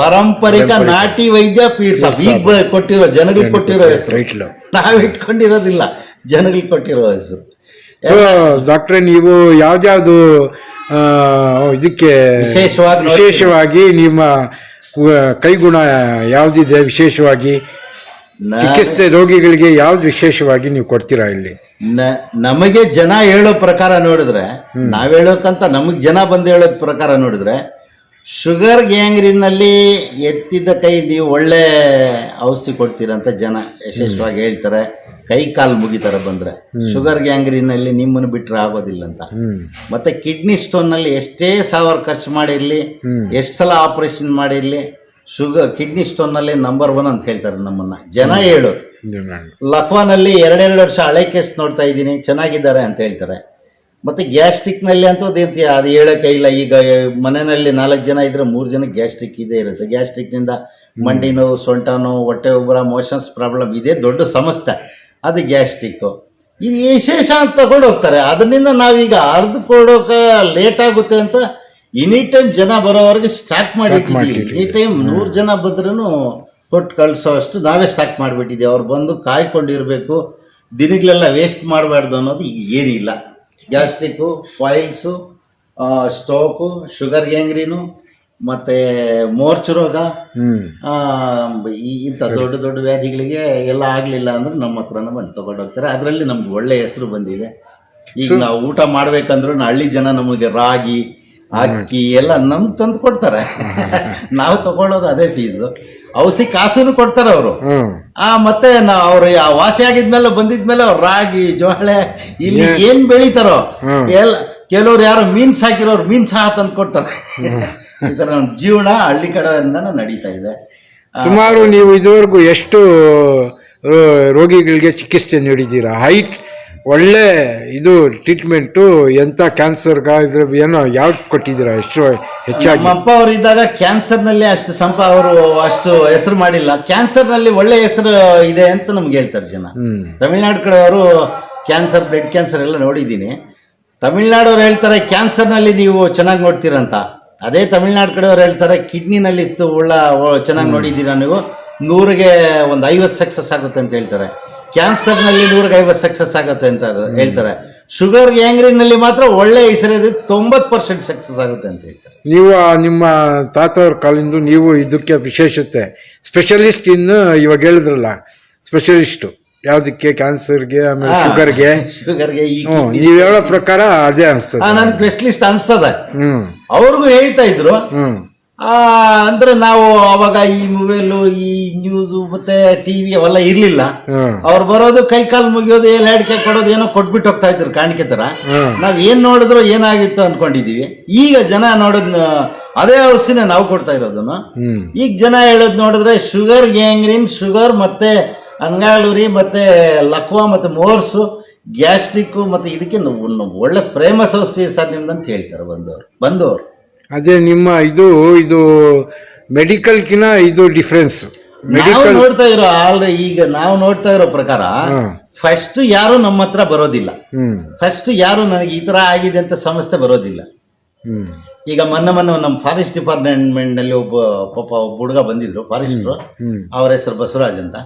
ಪಾರಂಪರಿಕ ನಾಟಿ ವೈದ್ಯ ಪೀರ್ ಸಾಬ್. ಈಗ ಕೊಟ್ಟಿರೋ ಜನಗಳಿಗೆ ಕೊಟ್ಟಿರೋ ಹೆಸರು, ನಾವು ಇಟ್ಕೊಂಡಿರೋದಿಲ್ಲ, ಜನಗಳಿಗೆ ಕೊಟ್ಟಿರೋ ಹೆಸರು. ಡಾಕ್ಟ್ರೆ, ನೀವು ಯಾವ್ದಾವ್ದು ಇದಕ್ಕೆ ವಿಶೇಷವಾಗಿ ನಿಮ್ಮ ಕೈಗುಣ ಯಾವ್ದಿದೆ? ವಿಶೇಷವಾಗಿ ಚಿಕಿತ್ಸೆ ರೋಗಿಗಳಿಗೆ ಯಾವ್ದು ವಿಶೇಷವಾಗಿ ನೀವು ಕೊಡ್ತೀರಾ ಇಲ್ಲಿ? ನಮಗೆ ಜನ ಹೇಳೋ ಪ್ರಕಾರ ನೋಡಿದ್ರೆ, ನಾವ್ ಹೇಳೋಕಂತ ನಮಗ್ ಜನ ಬಂದು ಹೇಳೋದ್ ಪ್ರಕಾರ ನೋಡಿದ್ರೆ, ಶುಗರ್ ಗ್ಯಾಂಗ್ರೀನಲ್ಲಿ ಎತ್ತಿದ ಕೈ ನೀವು ಒಳ್ಳೆ ಔಷಧಿ ಕೊಡ್ತೀರಂತ ಜನ ಯಶಸ್ವಾಗಿ ಹೇಳ್ತಾರೆ. ಕೈ ಕಾಲು ಮುಗಿತಾರೆ ಬಂದ್ರೆ. ಶುಗರ್ ಗ್ಯಾಂಗ್ರೀನಲ್ಲಿ ನಿಮ್ಮನ್ನು ಬಿಟ್ರೆ ಆಗೋದಿಲ್ಲ ಅಂತ. ಮತ್ತೆ ಕಿಡ್ನಿ ಸ್ಟೋನ್ ನಲ್ಲಿ ಎಷ್ಟೇ ಸಾವಿರ ಖರ್ಚು ಮಾಡಿರ್ಲಿ, ಎಷ್ಟು ಸಲ ಆಪರೇಷನ್ ಮಾಡಿರ್ಲಿ, ಕಿಡ್ನಿ ಸ್ಟೋನ್ ನಲ್ಲಿ ನಂಬರ್ 1 ಅಂತ ಹೇಳ್ತಾರೆ ನಮ್ಮನ್ನ ಜನ ಹೇಳೋದು. ಲಕ್ವಾನಲ್ಲಿ 2 ವರ್ಷ ಹಳೆ ಕೇಸ್ ನೋಡ್ತಾ ಇದ್ದೀನಿ, ಚೆನ್ನಾಗಿದ್ದಾರೆ ಅಂತ ಹೇಳ್ತಾರೆ. ಮತ್ತು ಗ್ಯಾಸ್ಟ್ರಿಕ್ನಲ್ಲಿ ಅಂತೂ ಅದು ಹೇಳೋಕೆ ಇಲ್ಲ. ಈಗ ಮನೆಯಲ್ಲಿ 4 ಜನ ಇದ್ದರೆ 3 ಜನ ಗ್ಯಾಸ್ಟ್ರಿಕ್ ಇದೇ ಇರುತ್ತೆ. ಗ್ಯಾಸ್ಟ್ರಿಕ್ನಿಂದ ಮಂಡಿ ನೋವು, ಸೊಂಟ ನೋವು, ಹೊಟ್ಟೆ ಉಬ್ಬರ, ಮೋಷನ್ಸ್ ಪ್ರಾಬ್ಲಮ್ ಇದೇ ದೊಡ್ಡ ಸಮಸ್ಯೆ. ಅದು ಗ್ಯಾಸ್ಟ್ರಿಕ್ಕು. ಇದು ವಿಶೇಷ ಅಂತ ತಗೊಂಡು ಹೋಗ್ತಾರೆ. ಅದರಿಂದ ನಾವೀಗ ಅರ್ದು ಕೊಡೋಕೆ ಲೇಟ್ ಆಗುತ್ತೆ ಅಂತ ಎನಿ ಟೈಮ್ ಜನ ಬರೋವರೆಗೆ ಸ್ಟಾರ್ಟ್ ಮಾಡಿಬಿಟ್ಟಿದ್ದೀವಿ. ಎನಿ ಟೈಮ್ 100 ಜನ ಬಂದ್ರೂ ಕೊಟ್ಟು ಕಳಿಸೋ ಅಷ್ಟು ನಾವೇ ಸ್ಟಾರ್ಟ್ ಮಾಡಿಬಿಟ್ಟಿದ್ದೀವಿ. ಅವ್ರು ಬಂದು ಕಾಯ್ಕೊಂಡಿರಬೇಕು, ದಿನಗಳೆಲ್ಲ ವೇಸ್ಟ್ ಮಾಡಬಾರ್ದು ಅನ್ನೋದು ಈಗ ಏನಿಲ್ಲ. ಗ್ಯಾಸ್ಟ್ರಿಕ್ಕು, ಫೈಲ್ಸು, ಸ್ಟೋಕು, ಶುಗರ್ ಗ್ಯಾಂಗ್ರೀನು, ಮತ್ತು ಮೋರ್ಚ್ ರೋಗ, ಇಂಥ ದೊಡ್ಡ ದೊಡ್ಡ ವ್ಯಾಧಿಗಳಿಗೆ ಎಲ್ಲ ಆಗಲಿಲ್ಲ ಅಂದ್ರೆ ನಮ್ಮ ಹತ್ರನ ಬಂದು ತೊಗೊಂಡೋಗ್ತಾರೆ. ಅದರಲ್ಲಿ ನಮ್ಗೆ ಒಳ್ಳೆಯ ಹೆಸರು ಬಂದಿದೆ. ಈಗ ನಾವು ಊಟ ಮಾಡ್ಬೇಕಂದ್ರೂ ಹಳ್ಳಿ ಜನ ನಮಗೆ ರಾಗಿ, ಅಕ್ಕಿ ಎಲ್ಲ ನಮ್ಗೆ ತಂದು ಕೊಡ್ತಾರೆ. ನಾವು ತಗೊಳ್ಳೋದು ಅದೇ ಫೀಸು. ಔಷಧಿ ಕಾಸು ಕೊಡ್ತಾರೆ ಅವರು. ಮತ್ತೆ ಅವ್ರು ವಾಸಿ ಆಗಿದ್ಮೇಲೆ ಬಂದಿದ್ಮೇಲೆ ಅವ್ರು ರಾಗಿ, ಜೋಳ ಇಲ್ಲಿ ಏನ್ ಬೆಳಿತಾರೋ ಎಲ್ಲ, ಕೆಲವ್ರು ಯಾರು ಮೀನ್ ಸಾಕಿರೋರು ಮೀನ್ ಸಹ ತಂದು ಕೊಡ್ತಾರೆ. ಈ ಥರ ನಮ್ಮ ಜೀವನ ಹಳ್ಳಿ ಕಡೆಯಿಂದ ನಡೀತಾ ಇದೆ. ಸುಮಾರು ನೀವು ಇದುವರೆಗೂ ಎಷ್ಟು ರೋಗಿಗಳಿಗೆ ಚಿಕಿತ್ಸೆ ನೀಡಿದ್ದೀರಾ? ಒಳ್ಳೆ ಇದು ಟ್ರೀಟ್ಮೆಂಟು ಎಂಥ ಕ್ಯಾನ್ಸರ್ಗ ಇದ್ರ ಏನೋ ಯಾವ್ದು ಕೊಟ್ಟಿದ್ದೀರಾ? ಎಷ್ಟು ಹೆಚ್ಚಾಗಿ? ನಮ್ಮಪ್ಪ ಅವರು ಇದ್ದಾಗ ಕ್ಯಾನ್ಸರ್ನಲ್ಲಿ ಅವರು ಅಷ್ಟು ಹೆಸರು ಮಾಡಿಲ್ಲ. ಕ್ಯಾನ್ಸರ್ನಲ್ಲಿ ಒಳ್ಳೆ ಹೆಸರು ಇದೆ ಅಂತ ನಮ್ಗೆ ಹೇಳ್ತಾರೆ ಜನ. ತಮಿಳ್ನಾಡು ಕಡೆಯವರು ಕ್ಯಾನ್ಸರ್, ಬ್ಲಡ್ ಕ್ಯಾನ್ಸರ್ ಎಲ್ಲ ನೋಡಿದ್ದೀನಿ. ತಮಿಳ್ನಾಡವ್ರು ಹೇಳ್ತಾರೆ ಕ್ಯಾನ್ಸರ್ನಲ್ಲಿ ನೀವು ಚೆನ್ನಾಗಿ ನೋಡ್ತೀರಂತ. ಅದೇ ತಮಿಳ್ನಾಡು ಕಡೆಯವ್ರು ಹೇಳ್ತಾರೆ ಕಿಡ್ನಿನಲ್ಲಿ ಚೆನ್ನಾಗಿ ನೋಡಿದ್ದೀರಾ ನೀವು, 100ಗೆ ಒಂದು 50 ಸಕ್ಸಸ್ ಆಗುತ್ತೆ ಅಂತ ಹೇಳ್ತಾರೆ. ಕ್ಯಾನ್ಸರ್ನಲ್ಲಿ 100ಗೆ 50 ಸಕ್ಸಸ್ ಆಗುತ್ತೆ ಅಂತ ಹೇಳ್ತಾರೆ. ಶುಗರ್ ಗ್ಯಾಂಗ್ರೀನಲ್ಲಿ ಮಾತ್ರ ಒಳ್ಳೆ ಹೆಸರಿದೆ, 90% ಸಕ್ಸಸ್ ಆಗುತ್ತೆ ಅಂತ ಹೇಳ್ತಾರೆ. ನೀವು ನಿಮ್ಮ ತಾತವ್ರ ಕಾಲಿಂದ ನೀವು ಇದಕ್ಕೆ ವಿಶೇಷತೆ ಸ್ಪೆಷಲಿಸ್ಟ್ ಇವಾಗ ಹೇಳಿದ್ರಲ್ಲ, ಸ್ಪೆಷಲಿಸ್ಟು ಯಾವ್ದಕ್ಕೆ? ಕ್ಯಾನ್ಸರ್ಗೆ, ಆಮೇಲೆ ಶುಗರ್ಗೆ. ನೀವ್ ಹೇಳೋ ಪ್ರಕಾರ ಅದೇ ಅನ್ಸ್ತದೆ. ನನ್ ಸ್ಪೆಷಲಿಸ್ಟ್ ಅನ್ಸ್ತದ. ಅವ್ರಿಗೂ ಹೇಳ್ತಾ ಇದ್ರು. ಅಂದ್ರೆ ನಾವು ಅವಾಗ ಈ ಮೊಬೈಲು, ಈ ನ್ಯೂಸು ಮತ್ತೆ ಟಿವಿ ಅವೆಲ್ಲ ಇರ್ಲಿಲ್ಲ. ಅವ್ರು ಬರೋದು ಕೈ ಕಾಲು ಮುಗಿಯೋದು, ಅಡಿಕೆ ಕೊಡೋದು, ಏನೋ ಕೊಟ್ಬಿಟ್ಟು ಹೋಗ್ತಾ ಇದ್ರು ಕಾಣಿಕೆ ತರ. ನಾವ್ ಏನ್ ನೋಡಿದ್ರು ಏನಾಗಿತ್ತು ಅನ್ಕೊಂಡಿದೀವಿ. ಈಗ ಜನ ನೋಡೋದ್ ಅದೇ ಔಷಧಿನ ನಾವು ಕೊಡ್ತಾ ಇರೋದನ್ನು. ಈಗ ಜನ ಹೇಳೋದ್ ನೋಡಿದ್ರೆ ಶುಗರ್ ಗ್ಯಾಂಗ್ರೀನ್, ಶುಗರ್ ಮತ್ತೆ ಅಂಗಾಳೂರಿ, ಮತ್ತೆ ಲಕ್ವಾ, ಮತ್ತೆ ಮೋರ್ಸು, ಗ್ಯಾಸ್ಟ್ರಿಕ್, ಮತ್ತೆ ಇದಕ್ಕೆ ಒಳ್ಳೆ ಫೇಮಸ್ ಔಷಧಿ ಸರ್ ನಿಮ್ದಂತ ಹೇಳ್ತಾರೆ ಬಂದವರು. ಅದೇ ನಿಮ್ಮ ಇದು ಮೆಡಿಕಲ್ಕಿನ ಇದು ಡಿಫ್ರೆನ್ಸ್. ನಾವು ನೋಡ್ತಾ ಇರೋ ಈಗ ನಾವು ನೋಡ್ತಾ ಇರೋ ಪ್ರಕಾರ ಫಸ್ಟ್ ಯಾರು ನಮ್ಮ ಹತ್ರ ಬರೋದಿಲ್ಲ. ಫಸ್ಟ್ ಯಾರು ನನಗೆ ಈ ತರ ಆಗಿದೆ ಅಂತ ಸಮಸ್ಯೆ ಬರೋದಿಲ್ಲ. ಈಗ ಮೊನ್ನೆ ನಮ್ಮ ಫಾರೆಸ್ಟ್ ಡಿಪಾರ್ಟ್ಮೆಂಟ್ ನಲ್ಲಿ ಒಬ್ಬ ಹುಡುಗ ಬಂದಿದ್ರು, ಫಾರೆಸ್ಟ್ರು. ಅವ್ರ ಹೆಸರು ಬಸವರಾಜ್ ಅಂತ.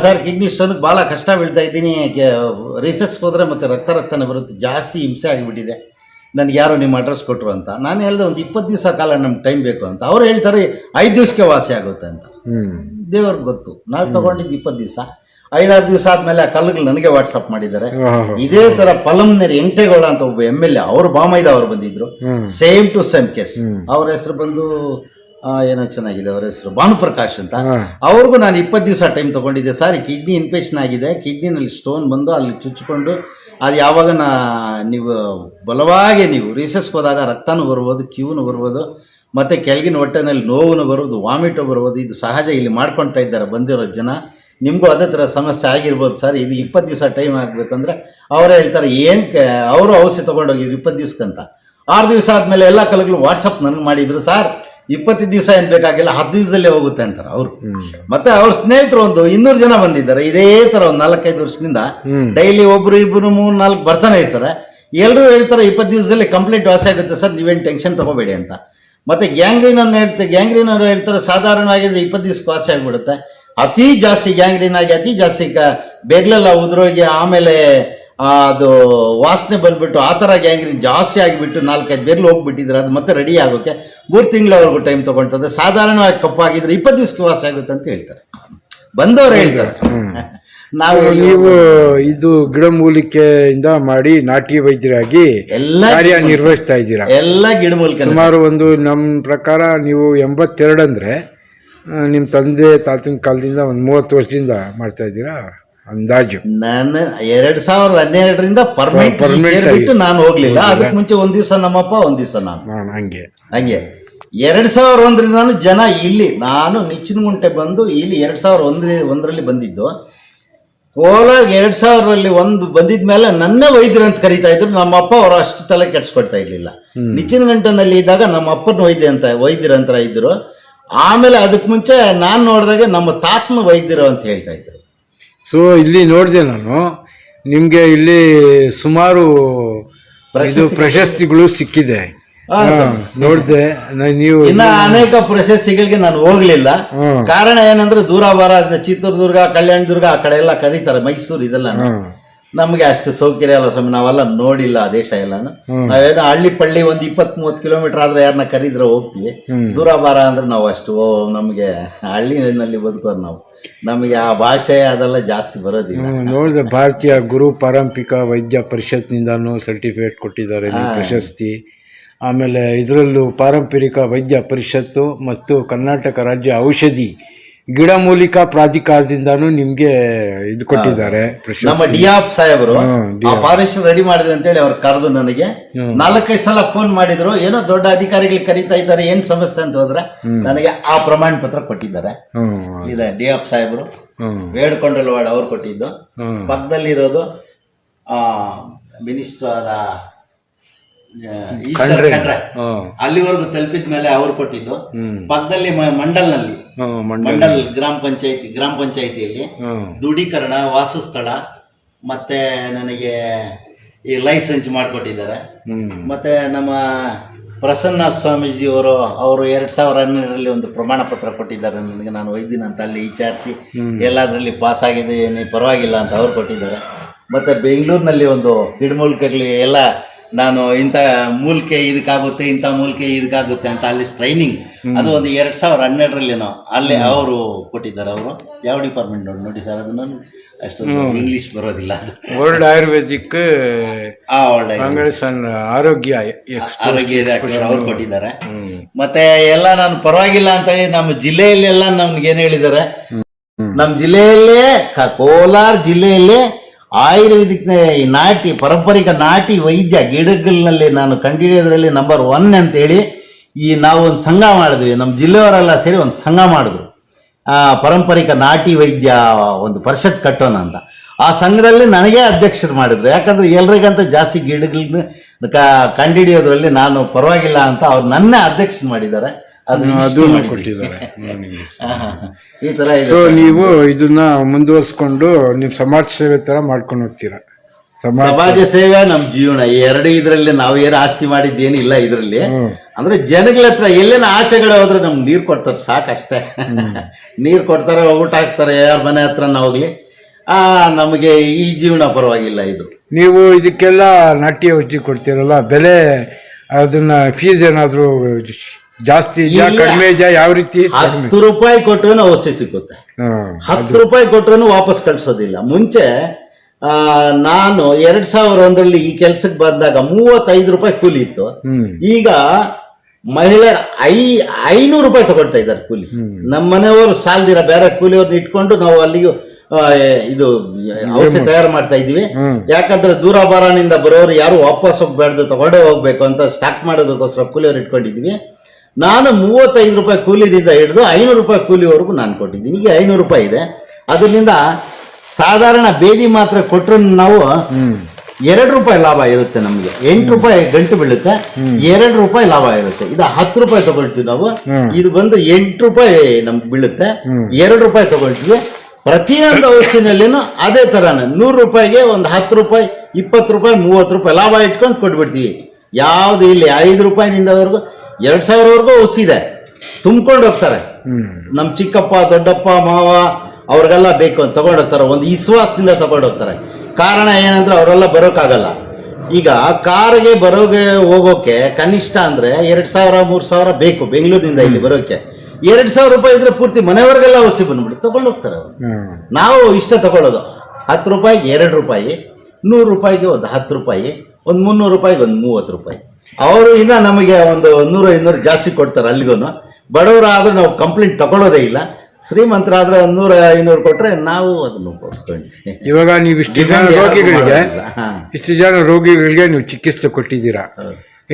ಸರ್, ಕಿಡ್ನಿ ಸ್ಟೋನ್ ಬಹಳ ಕಷ್ಟ ಬೀಳ್ತಾ ಇದ್ದೀನಿ, ರಿಸರ್ಚ್ ಹೋದ್ರೆ ಮತ್ತೆ ರಕ್ತನೇ ಬರುತ್ತೆ, ಜಾಸ್ತಿ ಹಿಂಸೆ ಆಗಿಬಿಟ್ಟಿದೆ, ನನಗೆ ಯಾರೋ ನಿಮ್ಮ ಅಡ್ರೆಸ್ ಕೊಟ್ಟರು ಅಂತ. ನಾನು ಹೇಳಿದೆ ಒಂದು 20 ದಿವಸ ಕಾಲ ನಮ್ಗೆ ಟೈಮ್ ಬೇಕು ಅಂತ. ಅವ್ರು ಹೇಳ್ತಾರೆ 5 ದಿವಸಕ್ಕೆ ವಾಸಿ ಆಗುತ್ತೆ ಅಂತ. ದೇವ್ರಿಗೆ ಗೊತ್ತು. ನಾವು ತಗೊಂಡಿದ್ದು 20 ದಿವಸ. 5-6 ದಿವಸ ಆದ್ಮೇಲೆ ಆ ಕಲ್ಲುಗಳು ನನಗೆ ವಾಟ್ಸಪ್ ಮಾಡಿದ್ದಾರೆ. ಇದೇ ತರ ಪಲಂನೇರಿ ಎಂಟೇಗೌಡ ಅಂತ ಒಬ್ಬ MLA, ಅವರು ಬಾಮೈದ ಅವರು ಬಂದಿದ್ರು. Same to same case. ಅವ್ರ ಹೆಸರು ಬಂದು ಏನೋ ಚೆನ್ನಾಗಿದೆ, ಅವರ ಹೆಸರು ಭಾನುಪ್ರಕಾಶ್ ಅಂತ. ಅವ್ರಿಗೂ ನಾನು 20 ದಿವಸ ಟೈಮ್ ತಗೊಂಡಿದ್ದೆ. ಸರ್, ಕಿಡ್ನಿ ಇನ್ಫೆಕ್ಷನ್ ಆಗಿದೆ, ಕಿಡ್ನಿನಲ್ಲಿ ಸ್ಟೋನ್ ಬಂದು ಅಲ್ಲಿ ಚುಚ್ಚಿಕೊಂಡು ಅದು ಯಾವಾಗ ನೀವು ಬಲವಾಗಿ ನೀವು ರಿಸರ್ಚ್ಗೆ ಹೋದಾಗ ರಕ್ತನೂ ಬರ್ಬೋದು, ಕ್ಯೂನು ಬರ್ಬೋದು, ಮತ್ತು ಕೆಳಗಿನ ಹೊಟ್ಟೆನಲ್ಲಿ ನೋವು ಬರೋದು, ವಾಮಿಟು ಬರ್ಬೋದು. ಇದು ಸಹಜ. ಇಲ್ಲಿ ಮಾಡ್ಕೊಳ್ತಾ ಇದ್ದಾರೆ ಬಂದಿರೋ ಜನ. ನಿಮಗೂ ಅದೇ ಥರ ಸಮಸ್ಯೆ ಆಗಿರ್ಬೋದು ಸರ್. ಇದು 20 ದಿವಸ ಟೈಮ್ ಆಗಬೇಕಂದ್ರೆ ಅವರೇ ಹೇಳ್ತಾರೆ ಅವರು ಔಷಧಿ ತೊಗೊಂಡೋಗಿದ್ರು 20 ದಿವಸಕ್ಕಂತ. 6 ದಿವಸ ಆದಮೇಲೆ ಎಲ್ಲ ಕಲಗಳು ವಾಟ್ಸಪ್ ನನಗೆ ಮಾಡಿದ್ರು. ಸರ್, 20 ದಿವಸ ಏನು ಬೇಕಾಗಿಲ್ಲ, 10 ದಿವಸದಲ್ಲೇ ಹೋಗುತ್ತೆ ಅಂತಾರೆ ಅವರು. ಮತ್ತೆ ಅವ್ರ ಸ್ನೇಹಿತರು ಒಂದು 200 ಜನ ಬಂದಿದ್ದಾರೆ. ಇದೇ ಥರ ಒಂದು 4-5 ವರ್ಷದಿಂದ ಡೈಲಿ ಒಬ್ರು, ಇಬ್ಬರು, 3-4 ಬರ್ತಾನೆ ಇರ್ತಾರೆ. ಎಲ್ಲರೂ ಹೇಳ್ತಾರೆ 20 ದಿವಸದಲ್ಲಿ ಕಂಪ್ಲೀಟ್ ವಾಸಿ ಆಗುತ್ತೆ ಸರ್, ನೀವೇನು ಟೆನ್ಷನ್ ತಗೋಬೇಡಿ ಅಂತ. ಮತ್ತೆ ಗ್ಯಾಂಗ್ರೀನ್ ಅವರು ಹೇಳ್ತಾರೆ ಸಾಧಾರಣವಾಗಿದ್ರೆ 20 ದಿವಸಕ್ಕೆ ವಾಸಿ ಆಗಿಬಿಡುತ್ತೆ. ಅತಿ ಜಾಸ್ತಿ ಗ್ಯಾಂಗ್ರೀನ್ ಆಗಿ ಅತಿ ಜಾಸ್ತಿ ಬೆಗ್ಲೆಲ್ಲ ಉದುರೋಗಿ ಆಮೇಲೆ ಅದು ವಾಸನೆ ಬಂದ್ಬಿಟ್ಟು ಆ ಥರ ಗ್ಯಾಂಗ್ರೀನ್ ಜಾಸ್ತಿ ಆಗಿಬಿಟ್ಟು 4-5 ಬೆರ್ಲು ಹೋಗ್ಬಿಟ್ಟಿದ್ರೆ ಅದು ಮತ್ತೆ ರೆಡಿ ಆಗೋಕ್ಕೆ 3 ತಿಂಗಳವರೆಗೂ ಟೈಮ್ ತೊಗೊಳ್ತದೆ. ಸಾಧಾರಣವಾಗಿ ಕಪ್ಪಾಗಿದ್ರೆ 20 ದಿವಸಕ್ಕೆ ವಾಸಿ ಆಗುತ್ತೆ ಅಂತ ಹೇಳ್ತಾರೆ ಬಂದವರು ಹೇಳ್ತಾರೆ. ನೀವು ಇದು ಗಿಡಮೂಲಿಕೆಯಿಂದ ಮಾಡಿ ನಾಟಿ ವೈದ್ಯರಾಗಿ ಎಲ್ಲ ಕಾರ್ಯನಿರ್ವಹಿಸ್ತಾ ಇದ್ದೀರಾ? ಎಲ್ಲ ಗಿಡಮೂಲಿಕೆ. ಸುಮಾರು ಒಂದು ನಮ್ಮ ಪ್ರಕಾರ ನೀವು 82 ಅಂದ್ರೆ ನಿಮ್ಮ ತಂದೆ ತಾತನ ಕಾಲದಿಂದ ಒಂದು 30 ವರ್ಷದಿಂದ ಮಾಡ್ತಾ ಇದ್ದೀರಾ ಅಂದಾಜು. ನಾನು 2012ರಿಂದ ಪರ್ಮನೆಂಟ್ ಬಿಟ್ಟು ನಾನು ಹೋಗ್ಲಿಲ್ಲ. ಅದಕ್ಕೆ ಮುಂಚೆ ಒಂದ್ ದಿವಸ ನಮ್ಮಪ್ಪ, ಒಂದ್ ದಿವಸ ನಾನು. ಹಂಗೆ 2001ರಿಂದ ಜನ ಇಲ್ಲಿ, ನಾನು ನಿಚ್ಚಿನಗುಂಟೆ ಬಂದು ಇಲ್ಲಿ 2001ರಲ್ಲಿ ಬಂದಿದ್ದು. ಕೋಲಾರ 2000ರಲ್ಲಿ ಒಂದು ಬಂದಿದ್ಮೇಲೆ ನನ್ನೇ ವೈದ್ಯರು ಅಂತ ಕರೀತಾ ಇದ್ರು. ನಮ್ಮ ಅಪ್ಪ ಅವರು ಅಷ್ಟು ತಲೆ ಕೆಡ್ಸ್ಕೊಳ್ತಾ ಇರ್ಲಿಲ್ಲ. ನಿಚ್ಚಿನಗಂಟನಲ್ಲಿ ಇದ್ದಾಗ ನಮ್ಮ ಅಪ್ಪನ ವೈದ್ಯರಂತರ ಇದ್ರು. ಆಮೇಲೆ ಅದಕ್ಕೆ ಮುಂಚೆ ನಾನು ನೋಡಿದಾಗ ನಮ್ಮ ತಾತನ ವೈದ್ಯರು ಅಂತ ಹೇಳ್ತಾ ಇದ್ರು. ಸೊ ಇಲ್ಲಿ ನೋಡಿದೆ ನಾನು, ನಿಮ್ಗೆ ಇಲ್ಲಿ ಸುಮಾರು ಪ್ರಶಸ್ತಿಗಳು ಸಿಕ್ಕಿದೆ ನೋಡಿದೆ. ನೀವು ಇನ್ನ ಅನೇಕ ಪ್ರಶಸ್ತಿಗಳಿಗೆ ನಾನು ಹೋಗ್ಲಿಲ್ಲ. ಕಾರಣ ಏನಂದ್ರೆ ದೂರ ಬರ ಚಿತ್ರದುರ್ಗ, ಕಲ್ಯಾಣದುರ್ಗ ಆ ಕಡೆ ಎಲ್ಲ ಕರೀತಾರೆ, ಮೈಸೂರು ಇದೆಲ್ಲ ನಮ್ಗೆ ಅಷ್ಟು ಸೌಕರ್ಯ ಅಲ್ಲ ಸ್ವಾಮಿ, ನಾವೆಲ್ಲ ನೋಡಿಲ್ಲ ಆ ದೇಶ ಎಲ್ಲಾನು. ನಾವೇನೋ ಹಳ್ಳಿ ಪಳ್ಳಿ ಒಂದ್ 20-30 ಕಿಲೋಮೀಟರ್ ಆದ್ರೆ ಯಾರನ್ನ ಕರೀದ್ರೆ ಹೋಗ್ತೀವಿ. ದೂರ ಬಾರ ಅಂದ್ರೆ ನಾವು ಅಷ್ಟು ನಮ್ಗೆ ಹಳ್ಳಿನಲ್ಲಿ ಬದುಕೋರು ನಾವು, ನಮಗೆ ಆ ಭಾಷೆ ಅದೆಲ್ಲ ಜಾಸ್ತಿ ಬರೋದಿಲ್ಲ. ನೋಡಿದ್ರೆ ಭಾರತೀಯ ಗುರು ಪಾರಂಪಿಕ ವೈದ್ಯ ಪರಿಷತ್ನಿಂದಾನು ಸರ್ಟಿಫಿಕೇಟ್ ಕೊಟ್ಟಿದ್ದಾರೆ ಪ್ರಶಸ್ತಿ. ಆಮೇಲೆ ಇದರಲ್ಲೂ ಪಾರಂಪರಿಕ ವೈದ್ಯ ಪರಿಷತ್ತು ಮತ್ತು ಕರ್ನಾಟಕ ರಾಜ್ಯ ಔಷಧಿ ಗಿಡಮೂಲಿಕಾ ಪ್ರಾಧಿಕಾರದಿಂದಾನು ನಿಮ್ಗೆ ಇದು ಕೊಟ್ಟಿದ್ದಾರೆ ಪ್ರಶಸ್ತಿ. ನಮ್ಮ ಡಿಆಪ್ ಸಾಹೇಬರು ಫಾರೆಸ್ಟ್ ರೆಡಿ ಮಾಡಿದ್ರು ಅಂತೇಳಿ ಅವ್ರು ಕರೆದು ನನಗೆ 4-5 ಸಲ ಫೋನ್ ಮಾಡಿದ್ರು. ಏನೋ ದೊಡ್ಡ ಅಧಿಕಾರಿಗಳು ಕರೀತಾ ಇದ್ದಾರೆ, ಏನ್ ಸಮಸ್ಯೆ ಅಂತ ಹೋದ್ರೆ ನನಗೆ ಆ ಪ್ರಮಾಣ ಪತ್ರ ಕೊಟ್ಟಿದ್ದಾರೆ. ಇದೆ ಡಿಆಪ್ ಸಾಹೇಬರು, ಬೇಡ್ಕೊಂಡಲ್ವಾಡ ಅವ್ರು ಕೊಟ್ಟಿದ್ದು. ಪಕ್ಕದಲ್ಲಿರೋದು ಮಿನಿಸ್ಟರ್ ಆದ ಅಲ್ಲಿವರೆಗೂ ತಲುಪಿದ ಮೇಲೆ ಅವ್ರು ಕೊಟ್ಟಿದ್ದು. ಪಕ್ಕದಲ್ಲಿ ಮಂಡಲ್ ಗ್ರಾಮ ಪಂಚಾಯಿತಿಯಲ್ಲಿ ದೃಢೀಕರಣ, ವಾಸಸ್ಥಳ ಮತ್ತೆ ನನಗೆ ಈ ಲೈಸೆನ್ಸ್ ಮಾಡಿಕೊಟ್ಟಿದ್ದಾರೆ. ಮತ್ತೆ ನಮ್ಮ ಪ್ರಸನ್ನ ಸ್ವಾಮೀಜಿ ಅವರು 2012ರಲ್ಲಿ ಒಂದು ಪ್ರಮಾಣ ಪತ್ರ ಕೊಟ್ಟಿದ್ದಾರೆ ನನಗೆ, ನಾನು ವೈದ್ಯನ ಅಂತ ಅಲ್ಲಿ ವಿಚಾರಿಸಿ ಎಲ್ಲದರಲ್ಲಿ ಪಾಸ್ ಆಗಿದೆ, ಏನೇ ಪರವಾಗಿಲ್ಲ ಅಂತ ಅವ್ರು ಕೊಟ್ಟಿದ್ದಾರೆ. ಮತ್ತೆ ಬೆಂಗಳೂರಿನಲ್ಲಿ ಒಂದು ಗಿಡಮೂಲಿಕೆಗಳು ಎಲ್ಲ ನಾನು ಇಂಥ ಮೂಲಿಕೆ ಇದಕ್ಕಾಗುತ್ತೆ, ಇಂಥ ಮೂಲಿಕೆ ಇದಕ್ಕಾಗುತ್ತೆ ಅಂತ ಅಲ್ಲಿ ಟ್ರೈನಿಂಗ್, ಅದು ಒಂದು 2012ರಲ್ಲಿನೋ ಅಲ್ಲೇ ಅವರು ಕೊಟ್ಟಿದ್ದಾರೆ. ಅವರು ಯಾವ ಡಿಪಾರ್ಟ್ಮೆಂಟ್ ನೋಡಿ ಸರ್, ಅದನ್ನು ಅಷ್ಟೊಂದು ಇಂಗ್ಲಿಷ್ ಬರೋದಿಲ್ಲ. ಅದು ವರ್ಲ್ಡ್ ಆಯುರ್ವೇದಿಕ್ ಆರೋಗ್ಯ ಅವ್ರು ಕೊಟ್ಟಿದ್ದಾರೆ. ಮತ್ತೆ ಎಲ್ಲ ನಾನು ಪರವಾಗಿಲ್ಲ ಅಂತ ಹೇಳಿ ನಮ್ಮ ಜಿಲ್ಲೆಯಲ್ಲೆಲ್ಲ ನಮ್ಗೆ ಏನ್ ಹೇಳಿದ್ದಾರೆ, ನಮ್ಮ ಜಿಲ್ಲೆಯಲ್ಲೇ ಕೋಲಾರ ಜಿಲ್ಲೆಯಲ್ಲೇ ಆಯುರ್ವೇದಿಕ್ ನಾಟಿ ಪಾರಂಪರಿಕ ನಾಟಿ ವೈದ್ಯ ಗಿಡಗಳಲ್ಲಿ ನಾನು ಕಂಡುಹಿಡಿಯೋದ್ರಲ್ಲಿ ನಂಬರ್ 1 ಅಂತೇಳಿ ನಾವು ಒಂದು ಸಂಘ ಮಾಡಿದ್ವಿ. ನಮ್ಮ ಜಿಲ್ಲೆಯವರೆಲ್ಲ ಸೇರಿ ಒಂದು ಸಂಘ ಮಾಡಿದ್ರು, ಪಾರಂಪರಿಕ ನಾಟಿ ವೈದ್ಯ ಒಂದು ಪರಿಷತ್ ಕಟ್ಟೋಣ ಅಂತ. ಆ ಸಂಘದಲ್ಲಿ ನನಗೆ ಅಧ್ಯಕ್ಷರು ಮಾಡಿದ್ರು. ಯಾಕಂದ್ರೆ ಎಲ್ರಿಗಂತ ಜಾಸ್ತಿ ಗಿಡಗಳನ್ನ ಕಂಡುಹಿಡಿಯೋದ್ರಲ್ಲಿ ನಾನು ಪರವಾಗಿಲ್ಲ ಅಂತ ಅವ್ರು ನನ್ನ ಅಧ್ಯಕ್ಷ ಮಾಡಿದ್ದಾರೆ. ಈ ತರ ನೀವು ಇದನ್ನ ಮುಂದುವರ್ಸ್ಕೊಂಡು ನೀವು ಸಮಾಜ ಸೇವೆ ತರ ಮಾಡ್ಕೊಂಡು ಹೋಗ್ತೀರಾ. ಸಮಾಜ ಸೇವೆ ನಮ್ಮ ಜೀವನ. ಈ ಎರಡು ಇದರಲ್ಲಿ ನಾವು ಏನು ಆಸ್ತಿ ಮಾಡಿದ್ದೇನಿಲ್ಲ ಇದರಲ್ಲಿ. ಅಂದ್ರೆ ಜನಗಳ ಹತ್ರ ಎಲ್ಲೇನ ಆಚೆಗಡೆ ಹೋದ್ರೆ ನಮ್ಗೆ ನೀರು ಕೊಡ್ತಾರೆ ಸಾಕಷ್ಟೇ. ನೀರು ಕೊಡ್ತಾರೆ, ಊಟ ಹಾಕ್ತಾರೆ, ಯಾರ ಮನೆ ಹತ್ರ ಹೋಗ್ಲಿ, ನಮಗೆ ಈ ಜೀವನ ಪರವಾಗಿಲ್ಲ. ಇದು ನೀವು ಇದಕ್ಕೆಲ್ಲ ನಾಟ್ಯ ಔಷಧಿ ಕೊಡ್ತೀರಲ್ಲ, ಬೆಲೆ ಅದನ್ನ ಫೀಸ್ ಏನಾದ್ರು ಜಾಸ್ತಿ ಇದೆಯಾ ಕಡಿಮೆ ಇದೆಯಾ, ಯಾವ ರೀತಿ? 10 ರೂಪಾಯಿ ಕೊಟ್ರೂ ಔಷಧಿ ಸಿಗುತ್ತೆ. 10 ರೂಪಾಯಿ ಕೊಟ್ರೂ ವಾಪಸ್ ಕಳ್ಸೋದಿಲ್ಲ. ಮುಂಚೆ ನಾನು 2001ರಲ್ಲಿ ಈ ಕೆಲ್ಸಕ್ಕೆ ಬಂದಾಗ 35 ರೂಪಾಯಿ ಕೂಲಿ ಇತ್ತು. ಈಗ ಮಹಿಳೆಯರು 500 ರೂಪಾಯಿ ತಗೊಳ್ತಾ ಇದ್ದಾರೆ ಕೂಲಿ. ನಮ್ಮ ಮನೆಯವರು ಸಾಲ್ದಿರ ಬೇರೆ ಕೂಲಿಯವ್ರನ್ನ ಇಟ್ಕೊಂಡು ನಾವು ಅಲ್ಲಿಗೂ ಇದು ಔಷಧಿ ತಯಾರು ಮಾಡ್ತಾ ಇದೀವಿ. ಯಾಕಂದ್ರೆ ದೂರ ಬಾರನಿಂದ ಬರೋರು ಯಾರು ವಾಪಸ್ ಹೋಗ್ಬಾರ್ದು, ತಗೊಂಡೇ ಹೋಗ್ಬೇಕು ಅಂತ ಸ್ಟಾಕ್ ಮಾಡೋದಕ್ಕೋಸ್ಕರ ಕೂಲಿಯವ್ರು ಇಟ್ಕೊಂಡಿದ್ವಿ. ನಾನು 35 ರೂಪಾಯಿ ಕೂಲಿನಿಂದ ಹಿಡಿದು 500 ರೂಪಾಯಿ ಕೂಲಿವರೆಗೂ ನಾನು ಕೊಟ್ಟಿದ್ದೀನಿ. ಈಗ 500 ರೂಪಾಯಿ ಇದೆ. ಅದರಿಂದ ಸಾಧಾರಣ ಬೇದಿ ಮಾತ್ರ ಕೊಟ್ಟರು ನಾವು 2 ರೂಪಾಯಿ ಲಾಭ ಇರುತ್ತೆ. ನಮಗೆ 8 ರೂಪಾಯಿ ಗಂಟು ಬೀಳುತ್ತೆ, 2 ರೂಪಾಯಿ ಲಾಭ ಇರುತ್ತೆ. ಇದು 10 ರೂಪಾಯಿ ತಗೊಳ್ತೀವಿ ನಾವು, ಇದು ಬಂದು 8 ರೂಪಾಯಿ ನಮ್ಗೆ ಬೀಳುತ್ತೆ. 2 ರೂಪಾಯಿ ತಗೊಳ್ತೀವಿ. ಪ್ರತಿಯೊಂದು ಔಷಧಿನಲ್ಲಿನೂ ಅದೇ ತರಾನ 100 ರೂಪಾಯಿಗೆ ಒಂದು 10 ರೂಪಾಯಿ, 20 ರೂಪಾಯಿ, 30 ರೂಪಾಯಿ ಲಾಭ ಇಟ್ಕೊಂಡು ಕೊಟ್ಬಿಡ್ತೀವಿ. ಯಾವ್ದು ಇಲ್ಲಿ 5 ರೂಪಾಯಿನಿಂದವರೆಗೂ 2000ವರೆಗೂ ಔಷಧಿದೆ, ತುಂಬ್ಕೊಂಡು ಹೋಗ್ತಾರೆ. ನಮ್ಮ ಚಿಕ್ಕಪ್ಪ, ದೊಡ್ಡಪ್ಪ, ಮಾವ ಅವ್ರಿಗೆಲ್ಲ ಬೇಕು ಅಂತ ತಗೊಂಡೋಗ್ತಾರೆ. ಒಂದು ವಿಶ್ವಾಸದಿಂದ ತಗೊಂಡೋಗ್ತಾರೆ. ಕಾರಣ ಏನಂದ್ರೆ ಅವರೆಲ್ಲ ಬರೋಕ್ಕಾಗಲ್ಲ. ಈಗ ಕಾರಿಗೆ ಹೋಗೋಕೆ ಕನಿಷ್ಠ ಅಂದ್ರೆ 2000-3000 ಬೇಕು ಬೆಂಗಳೂರಿನಿಂದ ಇಲ್ಲಿ ಬರೋಕೆ. 2000 ರೂಪಾಯಿ ಇದ್ರೆ ಪೂರ್ತಿ ಮನೆಯವರೆಗೆಲ್ಲ ಔಷಧಿ ಬಂದ್ಬಿಟ್ಟು ತಗೊಂಡು ಹೋಗ್ತಾರೆ ಅವರು. ನಾವು ಇಷ್ಟ ತಗೊಳ್ಳೋದು 10 ರೂಪಾಯಿಗೆ 2 ರೂಪಾಯಿ, 100 ರೂಪಾಯಿಗೆ ಒಂದು 10 ರೂಪಾಯಿ, ಒಂದು 300 ರೂಪಾಯಿಗೆ ಒಂದು 30 ರೂಪಾಯಿ. ಅವರು ಇನ್ನ ನಮಗೆ ಒಂದು 100-200 ಜಾಸ್ತಿ ಕೊಡ್ತಾರೆ. ಅಲ್ಲಿಗೂ ಬಡವರು ಆದ್ರೆ ನಾವು ಕಂಪ್ಲೇಂಟ್ ತಗೊಳ್ಳೋದೇ ಇಲ್ಲ. ಶ್ರೀಮಂತರಾದ್ರೆ 100-500 ಕೊಟ್ರೆ ನಾವು ಅದನ್ನು ಕೊಡ್ತೀವಿ. ಇವಾಗ ನೀವು ಇಷ್ಟು ಜನ ರೋಗಿಗಳಿಗೆ ನೀವು ಚಿಕಿತ್ಸೆ ಕೊಟ್ಟಿದ್ದೀರಾ,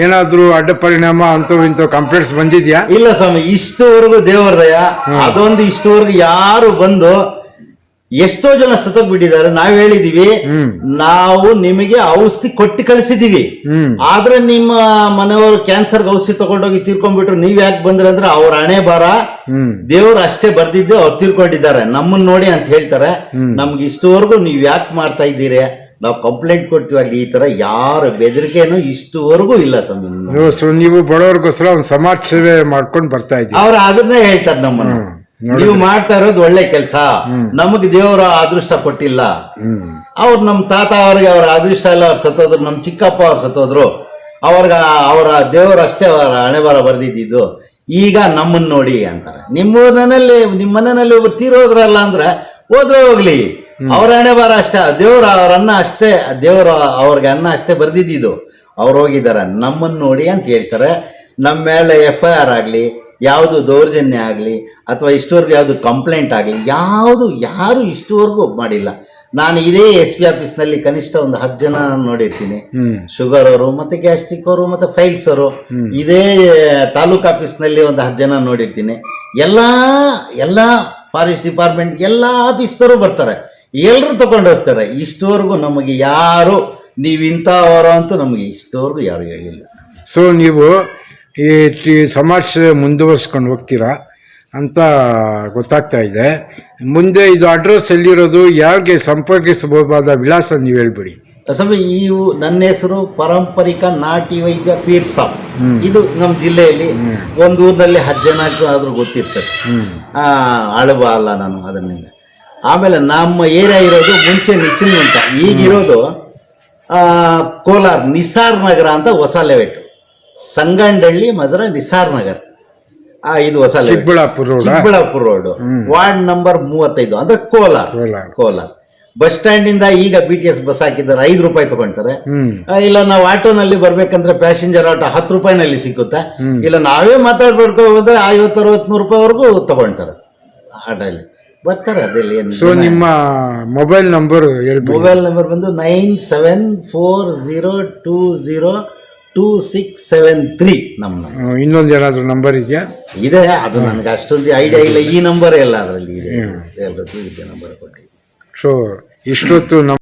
ಏನಾದ್ರೂ ಅಡ್ಡ ಪರಿಣಾಮ ಅಂತೂ ಇಂಥ ಕಂಪ್ಲೇಂಟ್ಸ್ ಬಂದಿದ್ಯಾ? ಇಲ್ಲ ಸ್ವಾಮಿ, ಇಷ್ಟುವರೆಗೂ ದೇವರ ದಯ. ಅದೊಂದು ಇಷ್ಟುವರೆಗೂ ಯಾರು ಬಂದು ಎಷ್ಟೋ ಜನ ಸತ್ತೋಗ್ಬಿಟ್ಟಿದ್ದಾರೆ. ನಾವ್ ಹೇಳಿದೀವಿ ನಾವು ನಿಮಗೆ ಔಷಧಿ ಕೊಟ್ಟು ಕಳಿಸಿದೀವಿ, ಆದ್ರೆ ನಿಮ್ಮ ಮನೆಯವರು ಕ್ಯಾನ್ಸರ್ಗೆ ಔಷಧಿ ತಗೊಂಡೋಗಿ ತೀರ್ಕೊಂಡ್ಬಿಟ್ರು. ನೀವ್ ಯಾಕೆ ಬಂದ್ರೆ ಅಂದ್ರೆ ಅವ್ರ ಹಣೆ ಬರ ದೇವ್ರು ಅಷ್ಟೇ ಬರ್ದಿದ್ದು ಅವ್ರು ತೀರ್ಕೊಂಡಿದ್ದಾರೆ, ನಮ್ಮನ್ನ ನೋಡಿ ಅಂತ ಹೇಳ್ತಾರೆ. ನಮ್ಗೆ ಇಷ್ಟವರೆಗೂ ನೀವ್ ಯಾಕೆ ಮಾಡ್ತಾ ಇದ್ದೀರಿ, ನಾವು ಕಂಪ್ಲೇಂಟ್ ಕೊಡ್ತೀವಿ ಅಲ್ಲಿ, ಈ ತರ ಯಾರ ಬೆದರಿಕೆನೂ ಇಷ್ಟುವರೆಗೂ ಇಲ್ಲ ಸ್ವಾಮಿ. ನೀವು ಬಡವ್ರಿಗೋಸ್ಕರ ಒಂದು ಸಮಾಜ ಸೇವೆ ಮಾಡ್ಕೊಂಡು ಬರ್ತಾ ಇದ್ದೀವಿ. ಅವ್ರು ಅದನ್ನೇ ಹೇಳ್ತಾರೆ ನಮ್ಮನ್ನ, ನೀವು ಮಾಡ್ತಾ ಇರೋದು ಒಳ್ಳೆ ಕೆಲಸ, ನಮಗೆ ದೇವರ ಅದೃಷ್ಟ ಕೊಟ್ಟಿಲ್ಲ. ಅವ್ರು ನಮ್ಮ ತಾತ ಅವ್ರಿಗೆ ಅವರ ಅದೃಷ್ಟ ಇಲ್ಲ, ಅವ್ರು ಸತ್ತೋದ್ರು. ನಮ್ಮ ಚಿಕ್ಕಪ್ಪ ಅವ್ರು ಸತ್ತೋದ್ರು, ಅವರ ದೇವರು ಅಷ್ಟೇ ಅವರ ಹಣೆ ಬರ ಬರ್ದಿದ್ದು. ಈಗ ನಮ್ಮನ್ನ ನೋಡಿ ಅಂತಾರೆ. ನಿಮ್ಮ ಮನೆಯಲ್ಲಿ ಒಬ್ರು ತೀರೋದ್ರಲ್ಲ ಅಂದ್ರೆ ಹೋದ್ರೆ ಹೋಗ್ಲಿ, ಅವ್ರ ಹಣೆ ಬರ ಅಷ್ಟೇ, ದೇವ್ರ ಅವ್ರ ಅನ್ನ ಅಷ್ಟೇ, ದೇವ್ರ ಅವ್ರಿಗೆ ಅನ್ನ ಅಷ್ಟೇ ಬರ್ದಿದ್ದು, ಅವ್ರು ಹೋಗಿದ್ದಾರೆ. ನಮ್ಮನ್ನ ನೋಡಿ ಅಂತ ಹೇಳ್ತಾರೆ. ನಮ್ಮ ಮೇಲೆ FIR ಆಗಲಿ, ಯಾವುದು ದೌರ್ಜನ್ಯ ಆಗಲಿ, ಅಥವಾ ಇಷ್ಟವರೆಗೂ ಯಾವುದು ಕಂಪ್ಲೇಂಟ್ ಆಗಲಿ, ಯಾರು ಇಷ್ಟವರೆಗೂ ಮಾಡಿಲ್ಲ. ನಾನು ಇದೇ SP ಆಫೀಸ್ನಲ್ಲಿ ಕನಿಷ್ಠ ಒಂದು 10 ಜನ ನೋಡಿರ್ತೀನಿ. ಶುಗರ್ ಅವರು, ಮತ್ತೆ ಗ್ಯಾಸ್ಟ್ರಿಕ್ ಅವರು, ಮತ್ತೆ ಫೈಲ್ಸ್ ಅವರು. ಇದೇ ತಾಲೂಕ್ ಆಫೀಸ್ನಲ್ಲಿ ಒಂದು 10 ಜನ ನೋಡಿರ್ತೀನಿ. ಎಲ್ಲ ಫಾರೆಸ್ಟ್ ಡಿಪಾರ್ಟ್ಮೆಂಟ್ ಎಲ್ಲ ಆಫೀಸ್ನವರು ಬರ್ತಾರೆ, ಎಲ್ಲರೂ ತಗೊಂಡು ಹೋಗ್ತಾರೆ. ಇಷ್ಟವರೆಗೂ ನಮಗೆ ಯಾರು ನೀವು ಇಂಥವರು ಅಂತೂ ನಮಗೆ ಇಷ್ಟವರೆಗೂ ಯಾರು ಹೇಳಿಲ್ಲ. ಸೊ ನೀವು ಈ ಸಮಾಜ ಸೇವೆ ಮುಂದುವರ್ಸ್ಕೊಂಡು ಹೋಗ್ತೀರಾ ಅಂತ ಗೊತ್ತಾಗ್ತಾ ಇದೆ. ಮುಂದೆ ಇದು ಅಡ್ರೆಸ್ ಎಲ್ಲಿರೋದು, ಯಾರಿಗೆ ಸಂಪರ್ಕಿಸಬಹುದಾದ ವಿಳಾಸ ನೀವು ಹೇಳ್ಬಿಡಿ. ಸ್ವಾಮಿ, ನನ್ನ ಹೆಸರು ಪಾರಂಪರಿಕ ನಾಟಿ ವೈದ್ಯ ಪೀರ್ ಸಾಬ್. ಇದು ನಮ್ಮ ಜಿಲ್ಲೆಯಲ್ಲಿ ಒಂದು ಊರಿನಲ್ಲಿ 10 ಜನ ಆದ್ರೂ ಗೊತ್ತಿರ್ತದೆ. ಅಳವ ಅಲ್ಲ ನಾನು ಅದನ್ನಿಂದ. ಆಮೇಲೆ ನಮ್ಮ ಏರಿಯಾ ಇರೋದು ಮುಂಚೆ ನಿಚ್ಚಿನ ಅಂತ, ಈಗಿರೋದು ಕೋಲಾರ ನಿಸಾರ್ ನಗರ ಅಂತ ಹೊಸ ಲೆವೆಟ್. ಸಂಗಂಡಳ್ಳಿ ಮಜರ ನಿಸಾರ್ ನಗರ್, ಇದು ಹೊಸ layout, Chikkaballapur road, ward number 35, ಅಂದ್ರೆ ಕೋಲಾರ. ಬಸ್ ಸ್ಟ್ಯಾಂಡ್ ಇಂದ ಈಗ BTS ಬಸ್ ಹಾಕಿದ್ದಾರೆ, 5 ರೂಪಾಯಿ ತಗೊಂತಾರೆ. ಇಲ್ಲ ನಾವು ಆಟೋನಲ್ಲಿ ಬರ್ಬೇಕಂದ್ರೆ ಪ್ಯಾಸೆಂಜರ್ ಆಟೋ 10 ರೂಪಾಯಿನಲ್ಲಿ ಸಿಕ್ಕುತ್ತೆ. ಇಲ್ಲ ನಾವೇ ಮಾತಾಡ್ಬೇಕು ಹೋದ್ರೆ 50-60-100 ರೂಪಾಯಿವರೆಗೂ ತಗೊಳ್ತಾರೆ. ಆಟೋಲ್ಲಿ ಬರ್ತಾರೆ. ಅದರಲ್ಲಿ ಏನು. ನಿಮ್ಮ ಮೊಬೈಲ್ ನಂಬರ್ ಬಂದು 9740202673 ನಮ್ಮ. ಇನ್ನೊಂದು ಏನಾದ್ರು ನಂಬರ್ ಇದೆಯಾ? ಇದೆ, ಅದು ನನಗೆ ಅಷ್ಟೊಂದು ಐಡಿಯಾ ಇಲ್ಲ. ಈ ನಂಬರ್ ಎಲ್ಲ ಅದರಲ್ಲಿ ಇದೆ, ಎಲ್ಲರೂ ಇದೆ ನಂಬರ್ ಕೊಟ್ಟು. ಸೊ ಇಷ್ಟೊತ್ತು